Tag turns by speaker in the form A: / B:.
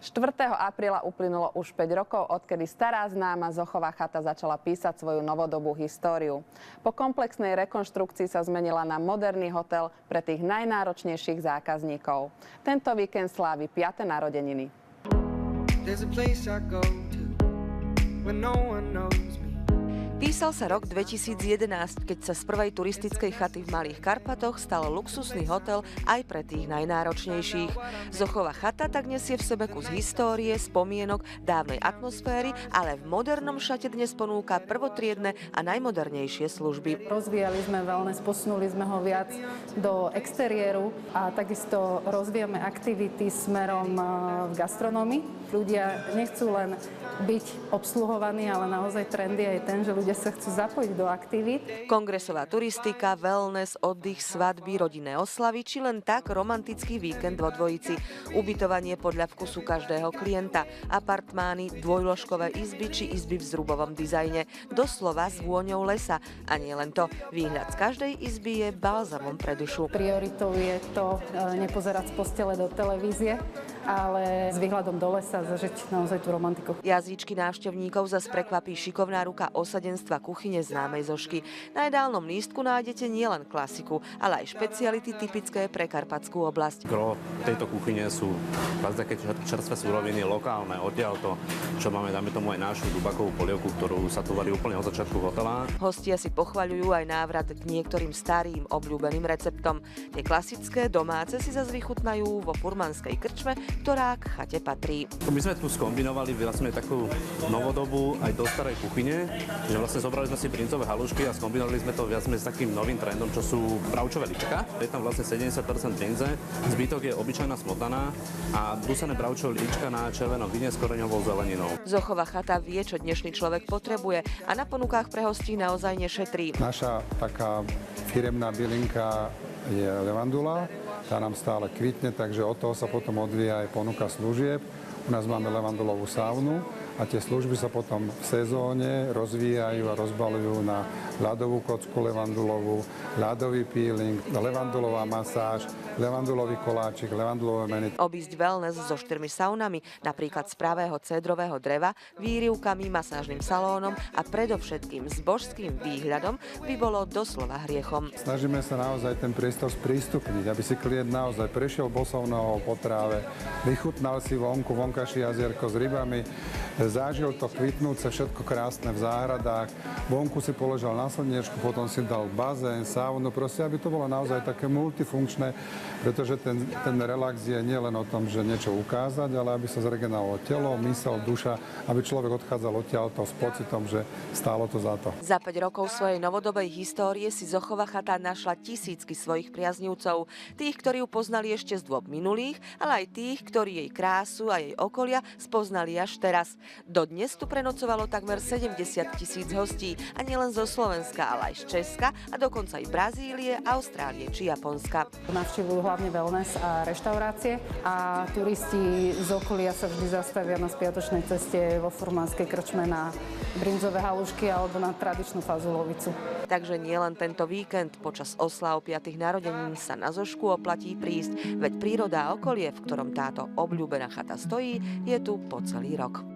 A: 4. apríla uplynulo už 5 rokov, odkedy stará známa Zochová chata začala písať svoju novodobú históriu. Po komplexnej rekonštrukcii sa zmenila na moderný hotel pre tých najnáročnejších zákazníkov. Tento víkend slávi 5. narodeniny.
B: Písal sa rok 2011, keď sa z prvej turistickej chaty v Malých Karpatoch stal luxusný hotel aj pre tých najnáročnejších. Zochová chata tak nesie v sebe kus histórie, spomienok, dávnej atmosféry, ale v modernom šate dnes ponúka prvotriedne a najmodernejšie služby.
C: Rozvíjali sme wellness, posunuli sme ho viac do exteriéru a takisto rozvíjame aktivity smerom v gastronómii. Ľudia nechcú len byť obsluhovaní, ale naozaj trendy je ten, že ľudia sa chcú zapojiť do aktivít.
B: Kongresová turistika, wellness, oddych, svadby, rodinné oslavy, či len tak romantický víkend vo Dvojici. Ubytovanie podľa vkusu každého klienta, apartmány, dvojložkové izby či izby v zrubovom dizajne, doslova s vôňou lesa. A nie len to, výhľad z každej izby je balzamom pre dušu.
C: Prioritou je to nepozerať z postele do televízie, ale s výhľadom do lesa zažiť naozaj tú romantiku.
B: Jazyčky návštevníkov zas prekvapí šikovná ruka osadenstva kuchyne známej Zošky. Na jedálnom lístku nájdete nielen klasiku, ale aj špeciality typické pre karpatskú oblasť.
D: Gro tejto kuchyne sú také čerstvé suroviny, lokálne, odtiaľto, čo máme, dáme tomu aj našu dubakovú polievku, ktorú sa tu varí úplne od začiatku hotela.
B: Hostia si pochvaľujú aj návrat k niektorým starým obľúbeným receptom. Tie klasické domáce si zas vychutnajú vo furmanskej krčme, ktorá k chate patrí.
D: My sme tu skombinovali vlastne takú novodobú aj do starej kuchyne, že vlastne zobrali sme si princové halušky a skombinovali sme to viac s takým novým trendom, čo sú bravčové líčka. Je tam vlastne 70% brinze, zbytok je obyčajná smotana a dusené bravčové líčka na červenom víne s koreňovou zeleninou.
B: Zochová chata vie, čo dnešný človek potrebuje a na ponukách pre hostí naozaj nešetrí.
E: Naša taká firemná bylinka je levandula, tá nám stále kvitne, takže od toho sa potom odvíja aj ponuka služieb. U nás máme levandulovú saunu a tie služby sa potom v sezóne rozvíjajú a rozbalujú na ľadovú kocku levandulovú, ľadový peeling, levandulová masáž, levandulový koláčik, levandulové menu.
B: Obísť wellness so 4 saunami, napríklad z pravého cédrového dreva, výrivkami, masážnym salónom a predovšetkým s božským výhľadom by bolo doslova hriechom.
E: Snažíme sa naozaj ten priestor sprístupniť, aby si klient naozaj prešiel bosou nohou po tráve, vychutnal si vonkajšie jazierko s rybami, zažil to kvitnúce, všetko krásne v záhradách, vonku si položil na slniečku, potom si dal bazén, saunu, proste, aby to bolo naozaj také multifunkčné, pretože ten relax je nielen o tom, že niečo ukázať, ale aby sa zregenerovalo telo, myseľ, duša, aby človek odchádzal odtiaľto s pocitom, že stálo to za to.
B: Za 5 rokov svojej novodobej histórie si Zochová chata našla tisícky svojich priaznivcov. Tých, ktorí ju poznali ešte z dôb minulých, ale aj tých, ktorí jej krásu a jej okolia spoznali až teraz. Dodnes tu prenocovalo takmer 70 000 hostí a nielen zo Slovenska, ale aj z Česka a dokonca aj Brazílie, Austrálie či Japonska.
C: Navštevujú hlavne wellness a reštaurácie a turisti z okolia sa vždy zastavia na spiatočnej ceste vo furmanskej krčme na brinzové halušky alebo na tradičnú fazulovicu.
B: Takže nielen tento víkend počas osláv 5. narodenín sa na Zošku oplatí prísť, veď príroda a okolie, v ktorom táto obľúbená chata stojí, je tu po celý rok.